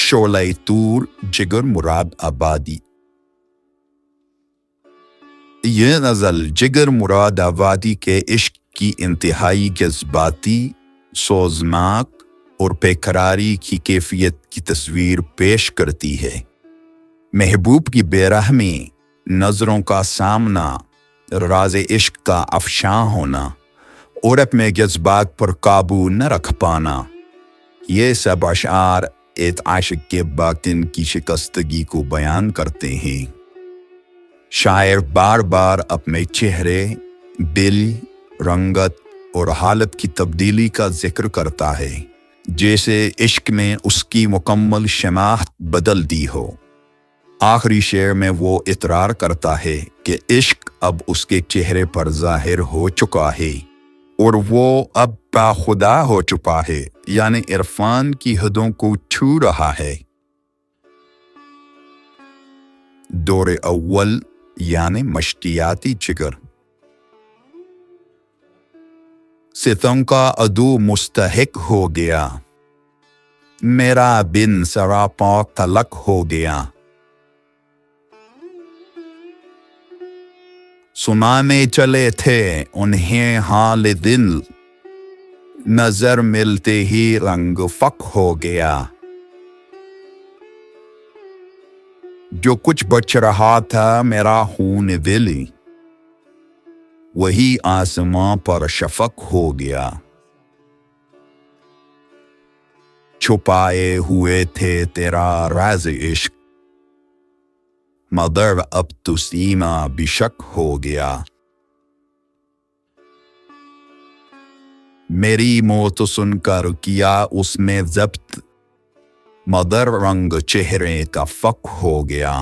شعلہ طور جگر مراد آبادی. یہ نزل جگر مراد آبادی کے عشق کی انتہائی جذباتی، سوزناک اور بے قراری کی کیفیت کی تصویر پیش کرتی ہے. محبوب کی بے رحمی، نظروں کا سامنا، راز عشق کا افشاں ہونا اور اپنے جذبات پر قابو نہ رکھ پانا، یہ سب اشعار ایک عاشق کے باطن کی شکستگی کو بیان کرتے ہیں. شاعر بار بار اپنے چہرے، دل، رنگت اور حالت کی تبدیلی کا ذکر کرتا ہے، جیسے عشق میں اس کی مکمل شناخت بدل دی ہو. آخری شعر میں وہ اقرار کرتا ہے کہ عشق اب اس کے چہرے پر ظاہر ہو چکا ہے اور وہ اب باخدا ہو چکا ہے، یعنی عرفان کی حدوں کو چھو رہا ہے. دور اول یعنی مشتیاتی جگر. ستم کا عدو مستحق ہو گیا، میرا بن سراپا تلک ہو گیا. سنانے چلے تھے انہیں حال دل، نظر ملتے ہی رنگ فک ہو گیا. جو کچھ بچ رہا تھا میرا خون دل، وہی آسماں پر شفق ہو گیا. چھپائے ہوئے تھے تیرا راز عشق، مگر اب تو سینہ بشک ہو گیا. میری موت سن کر کیا اس میں ضبط، مگر رنگ چہرے کا فک ہو گیا.